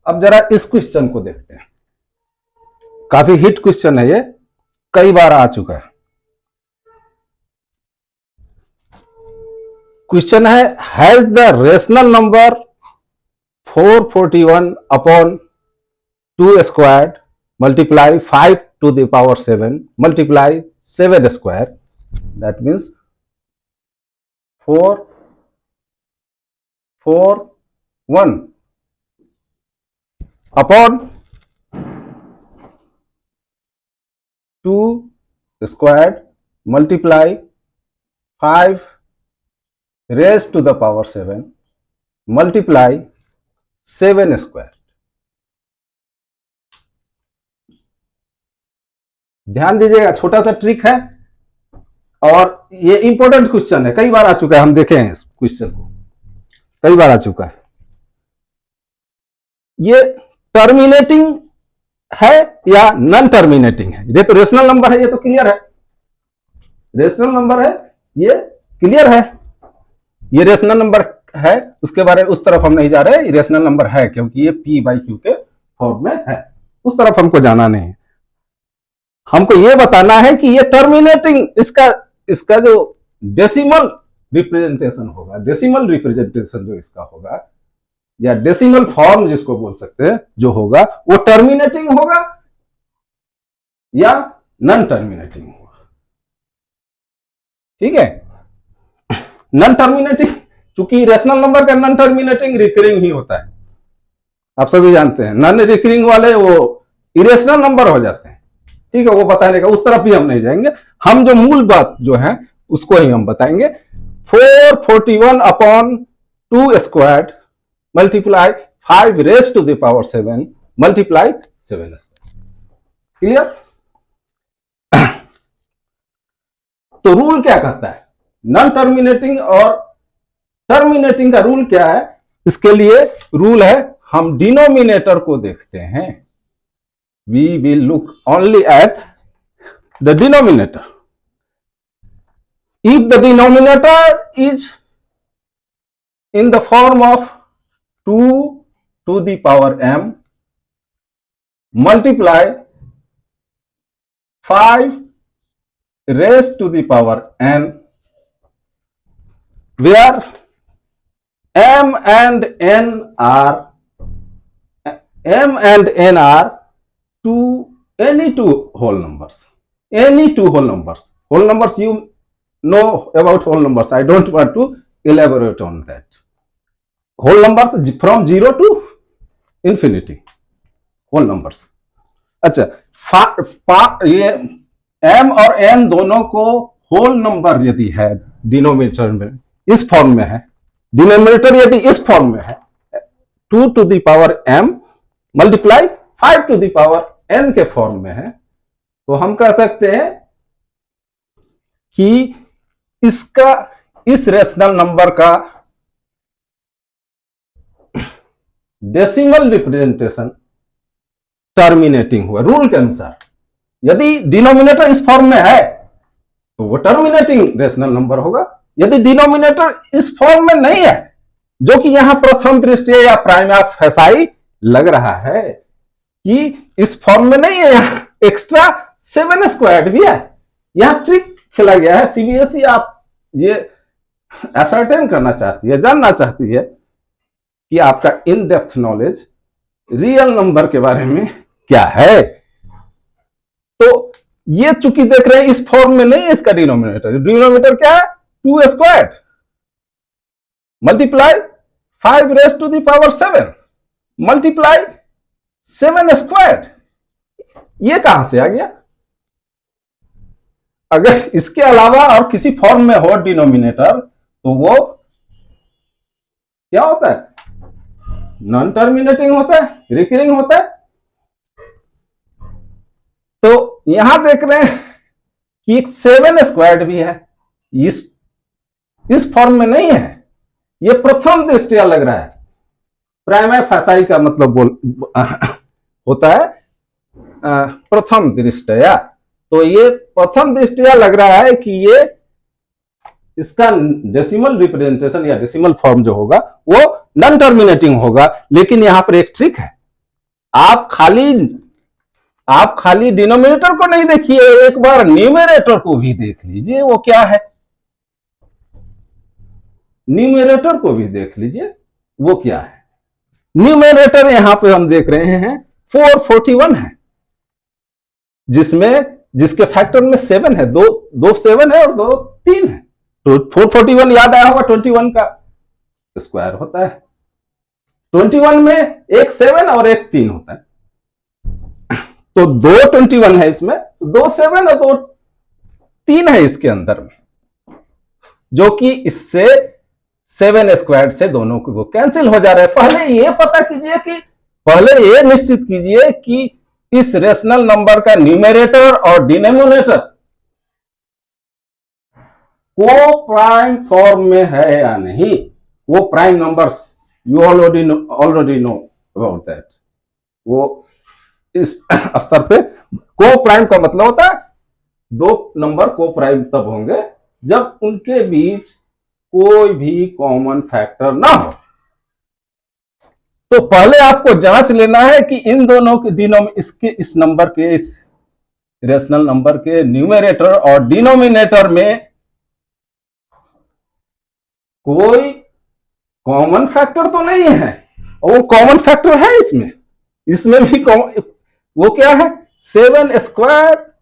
अब जरा इस क्वेश्चन को देखते हैं, काफी हिट क्वेश्चन है ये, कई बार आ चुका है। Question has the rational number 441 upon 2 square multiply 5 to the power 7 multiply 7 square, that means 4 4 1 upon 2 squared multiply 5 raised to the power 7 multiply 7 square। ध्यान दीजिएगा, छोटा सा ट्रिक है और ये इंपॉर्टेंट क्वेश्चन है, कई बार आ चुका है, हम देखे हैं इस क्वेश्चन को, कई बार आ चुका है। ये टर्मिनेटिंग है या नॉन टर्मिनेटिंग है? ये तो रेशनल नंबर है, ये तो क्लियर है, रेशनल नंबर है, ये क्लियर है, ये रेशनल नंबर है, उसके बारे में उस तरफ हम नहीं जा रहे, रेशनल नंबर है क्योंकि ये p/q के फॉर्म में है, उस तरफ हमको जाना नहीं है। हमको ये बताना है कि ये टर्मिनेटिंग, इसका जो डेसिमल रिप्रेजेंटेशन होगा, डेसिमल रिप्रेजेंटेशन जो इसका होगा या डेसिमल फॉर्म जिसको बोल सकते हैं जो होगा, वो टर्मिनेटिंग होगा या नॉन टर्मिनेटिंग होगा। ठीक है, नॉन टर्मिनेटिंग, चूंकि रेशनल नंबर का नॉन टर्मिनेटिंग रिकरिंग ही होता है, आप सभी जानते हैं। नॉन रिकरिंग वाले वो इरेशनल नंबर हो जाते हैं। ठीक है, वो बताने का उस तरफ भी हम नहीं जाएंगे, हम जो मूल बात जो है उसको ही हम बताएंगे। 441 upon 2 square multiply 5 raise to the power 7 multiply 7 square. Clear? तो रूल क्या कहता है, नॉन टर्मिनेटिंग और टर्मिनेटिंग का रूल क्या है? इसके लिए रूल है, हम डिनोमिनेटर को देखते हैं। We will look only at the denominator. If the denominator is in the form of 2 to the power m multiply 5 raised to the power n, where m and n are any two whole numbers. Any two whole numbers. Whole numbers, you know about whole numbers. I don't want to elaborate on that. Whole numbers from 0 to infinity. Whole numbers. अच्छा, ये m और n दोनों को whole number यदि है denominator में, इस form में है, डिनोमिनेटर यदि इस फॉर्म में है 2 to the power m multiply 5 to the power n के फॉर्म में है, तो हम कह सकते हैं कि इसका, इस रेशनल नंबर का डेसिमल रिप्रेजेंटेशन टर्मिनेटिंग हुआ। रूल के अनुसार यदि डिनोमिनेटर इस फॉर्म में है तो वो टर्मिनेटिंग रेशनल नंबर होगा। यदि डिनोमिनेटर इस फॉर्म में नहीं है, जो कि यहां प्रथम दृष्टया या प्राइमा फेसाई लग रहा है कि इस फॉर्म में नहीं है, यहां एक्स्ट्रा 7 स्क्वायर भी है, यहां ट्रिक खेला गया है। सीबीएसई आप ये असर्टेन करना चाहती है, जानना चाहती है कि आपका in depth knowledge real number के बारे में क्या है। तो ये चूंकि देख रहे हैं इस फॉर्म में नहीं है इसका डिनोमिनेटर, डिनोमिनेटर क्या है 2 square multiply 5 raise to the power 7 multiply 7 square. ये कहां से आ गया? अगर इसके अलावा और किसी फॉर्म में हो डिनोमिनेटर तो वो क्या होता है? नॉन टर्मिनेटिंग होता है, रिकरिंग होता है। तो यहां देख रहे हैं कि 7 स्क्वायर्ड भी है, इस फॉर्म में नहीं है, ये प्रथम दृष्टया लग रहा है। प्राइमा फेसाई का मतलब होता है प्रथम दृष्टया, तो ये प्रथम दृष्टया लग रहा है कि ये इसका डेसिमल रिप्रेजेंटेशन या डेसिमल फॉर्म जो होगा वो नॉन टर्मिनेटिंग होगा। लेकिन यहां पर एक ट्रिक है, आप खाली डिनोमिनेटर को नहीं देखिए, एक बार न्यूमेरेटर को भी देख लीजिए वो क्या है। न्यूमेरेटर को भी देख लीजिए वो क्या है। न्यूमेरेटर यहां पे हम देख रहे हैं 441 है, जिसके फैक्टर में 7 है, दो 7 है और 2 3 है। तो 441 याद आया होगा, 21 का स्क्वायर होता है। 21 में एक 7 और एक 3 होता है, तो 2 21 है इसमें, 2 7 और 2 3 है इसके अंदर में, जो कि इससे 7 स्क्वायर से दोनों को कैंसिल हो जा रहा है। पहले ये पता कीजिए कि पहले ये निश्चित कीजिए कि इस रेशनल नंबर का न्यूमेरेटर और डिनोमिनेटर को प्राइम फॉर्म में है या नहीं। वो prime numbers you already know about that. वो इस स्तर पे को प्राइम का मतलब होता है दो नंबर को प्राइम तब होंगे जब उनके बीच कोई भी कॉमन फैक्टर ना हो। तो पहले आपको जांच लेना है कि इन दोनों के इस नंबर के, इस रेशनल नंबर के न्यूमेरेटर और डिनोमिनेटर में कोई कॉमन फैक्टर तो नहीं है। और वो कॉमन फैक्टर है इसमें भी वो क्या है, 7 square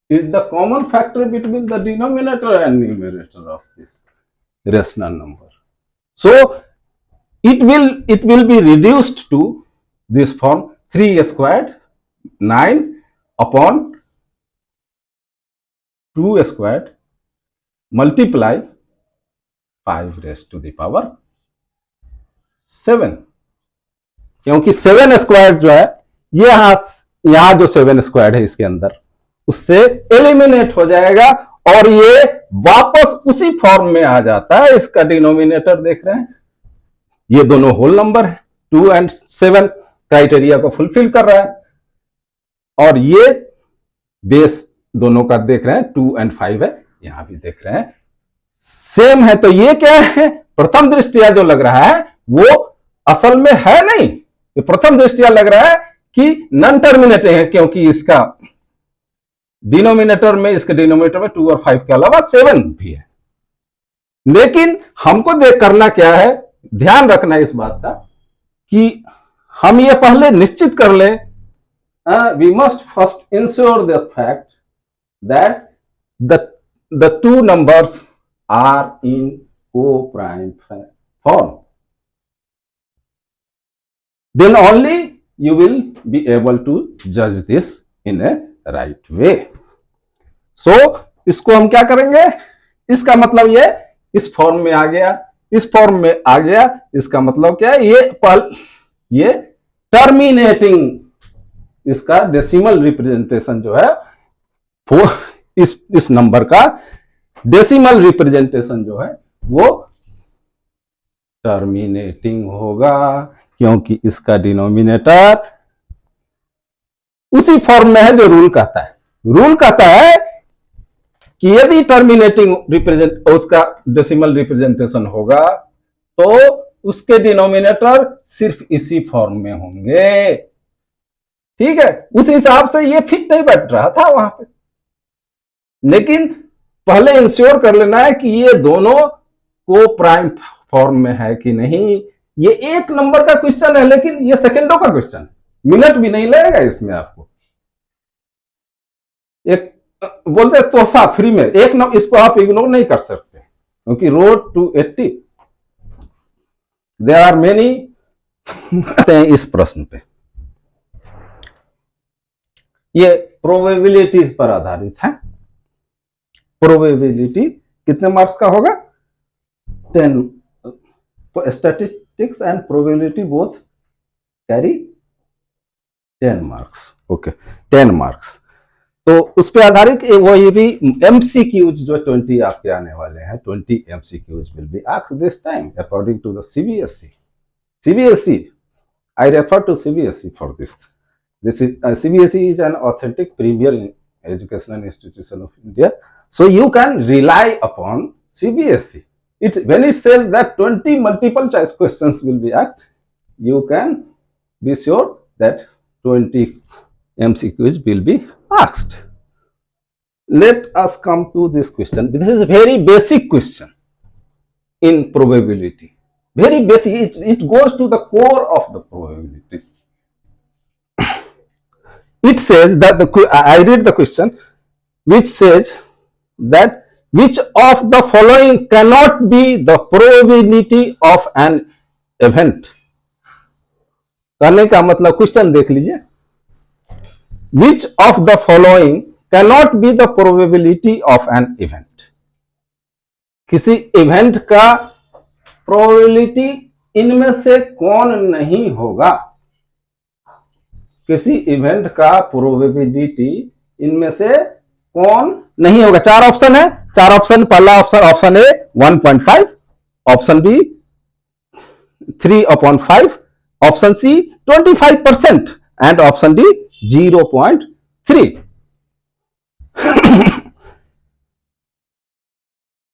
is the common factor between the denominator and numerator of this rational number. So it will be reduced to this form 3 squared 9 upon 2 squared multiply 5 raised to the power 7। क्योंकि 7 square जो है ये यहां जो 7 square है इसके अंदर उससे एलिमिनेट हो जाएगा और ये वापस उसी फॉर्म में आ जाता है। इसका डिनोमिनेटर देख रहे हैं, ये दोनों होल नंबर है, 2 और 7 क्राइटेरिया को फुलफिल कर रहा है। और ये बेस दोनों का देख रहे हैं 2 और 5 है, यहां भी देख रहे हैं सेम है। तो ये क्या है, प्रथम दृष्टिया जो लग रहा है वो असल में है नहीं, ये प्रथम दृष्टिया लग रहा है कि नॉन टर्मिनेटिंग है, क्योंकि इसका डिनोमिनेटर में, इसके डिनोमिनेटर में 2 और 5 के अलावा 7 भी है। लेकिन हमको करना क्या है, ध्यान रखना है इस बात का कि हम ये पहले निश्चित कर लें, we must first ensure the fact that the two numbers are in coprime form, then only you will be able to judge this in a right way. So इसको हम क्या करेंगे, इसका मतलब ये इस फॉर्म में आ गया, इस फॉर्म में आ गया, इसका मतलब क्या है, ये टर्मिनेटिंग इसका डेसिमल रिप्रेजेंटेशन जो है वो इस नंबर का डेसिमल रिप्रेजेंटेशन जो है वो टर्मिनेटिंग होगा, क्योंकि इसका डिनोमिनेटर उसी फॉर्म में है जो रूल कहता है। रूल कहता है कि यदि टर्मिनेटिंग उसका डेसिमल रिप्रेजेंटेशन होगा तो उसके डिनोमिनेटर सिर्फ इसी फॉर्म में होंगे। ठीक है, उस हिसाब से ये फिट नहीं बैठ रहा था वहां पे, लेकिन पहले इंश्योर कर लेना है कि ये दोनों को प्राइम फॉर्म में है कि नहीं। ये एक नंबर का क्वेश्चन है, लेकिन ये सेकंडों का क्वेश्चन है, मिनट भी नहीं लगेगा इसमें आपको। एक बोलते तोहफा फ्री में, एक नंबर इसको आप इग्नोर नहीं कर सकते, क्योंकि road to 80 there are many. इस प्रश्न पे ये प्रोबेबिलिटीज पर आधारित है। प्रोबेबिलिटी कितने मार्क्स का होगा, 10। तो statistics and probability both carry 10 marks. Okay, 10 marks. तो उस पर आधारित वो ये भी एमसीक्यूज जो 20 आपके आने वाले हैं, 20 MCQs will be asked this time according to the CBSE. I refer to CBSE for this. This is CBSE is an authentic premier educational institution of India. So you can rely upon CBSE. When it says that 20 multiple choice questions will be asked, you can be sure that 20 MCQs will be asked. Let us come to this question. This is a very basic question in probability. Very basic. It goes to the core of the probability. It says that I read the question, which says that which of the following cannot be the probability of an event. कहने का मतलब question देख लीजिए, which of the following cannot be the probability of an event. किसी event का probability इनमें से कौन नहीं होगा, किसी इवेंट का प्रोबेबिलिटी इनमें से कौन नहीं होगा। चार ऑप्शन है, चार ऑप्शन, पहला option A 1.5, option B 3/5, option C 25% and option D 0.3।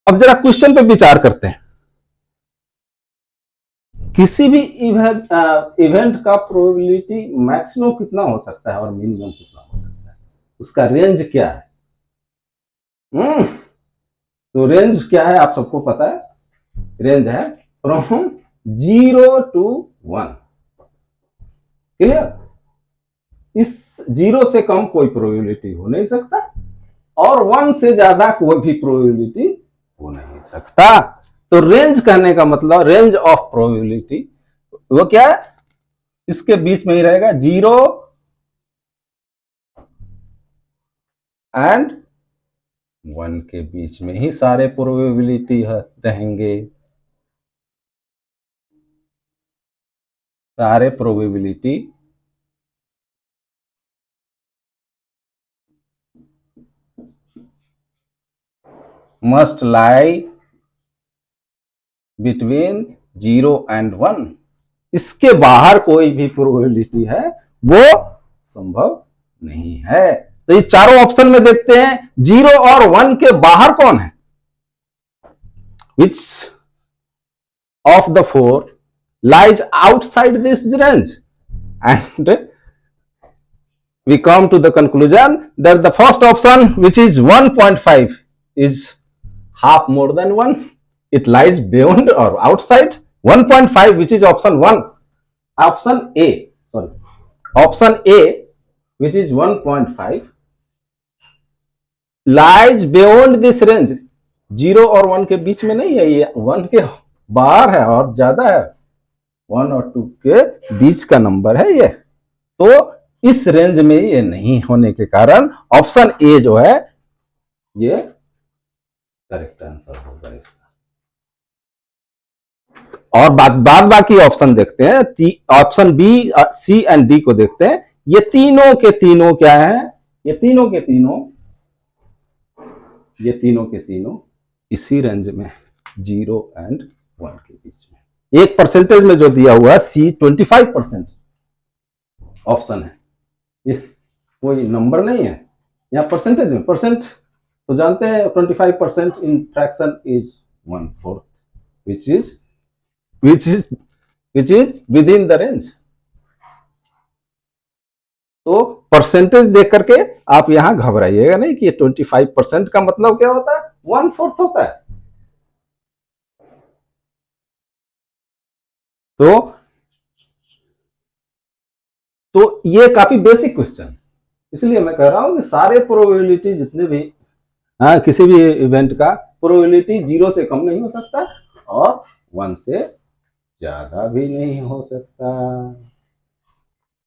अब जरा क्वेश्चन पे विचार करते हैं। किसी भी इवेंट का प्रोबेबिलिटी मैक्सिमम कितना हो सकता है और मिनिमम कितना हो सकता है, उसका रेंज क्या है? तो रेंज क्या है आप सबको पता है, रेंज है फ्रॉम 0 to 1। क्लियर? इस 0 से कम कोई प्रोबेबिलिटी हो नहीं सकता और 1 से ज्यादा कोई भी प्रोबेबिलिटी हो नहीं सकता। तो रेंज कहने का मतलब, रेंज ऑफ प्रोबेबिलिटी वो क्या है, इसके बीच में ही रहेगा, 0 एंड 1 के बीच में ही सारे प्रोबेबिलिटी रहेंगे। सारे probability must lie between 0 and 1। इसके बाहर कोई भी प्रोबेबिलिटी है वो संभव नहीं है। तो ये चारों ऑप्शन में देखते हैं, 0 और 1 के बाहर कौन है? Which of the four lies outside this range? And we come to the conclusion that the first option, which is 1.5, is half more than 1. It lies beyond or outside 1.5, which is option 1. Option A, option A, which is 1.5, lies beyond this range. 0 और 1 के बीच में नहीं है, ये 1 के बाहर है और ज्यादा है, 1 और 2 के बीच का नंबर है ये। तो इस रेंज में ये नहीं होने के कारण ऑप्शन ए जो है ये करेक्ट आंसर होगा इसका। और बाद बाकी ऑप्शन देखते हैं, option B, C and D को देखते हैं। ये तीनों के तीनों क्या है, ये तीनों के तीनों इसी रेंज में, 0 एंड 1 के बीच में। एक परसेंटेज में जो दिया हुआ है सी 25% ऑप्शन है, ये कोई नंबर नहीं है, यहाँ परसेंटेज में, परसेंट तो जानते हैं 25% in fraction is 1/4, which is within the range। तो परसेंटेज देख करके आप यहां घबराइएगा नहीं कि 25% का मतलब क्या होता है, 1/4 होता है। तो ये काफी बेसिक क्वेश्चन, इसलिए मैं कह रहा हूं कि सारे प्रोबेबिलिटी जितने भी, किसी भी इवेंट का प्रोबेबिलिटी 0 से कम नहीं हो सकता और 1 से ज्यादा भी नहीं हो सकता।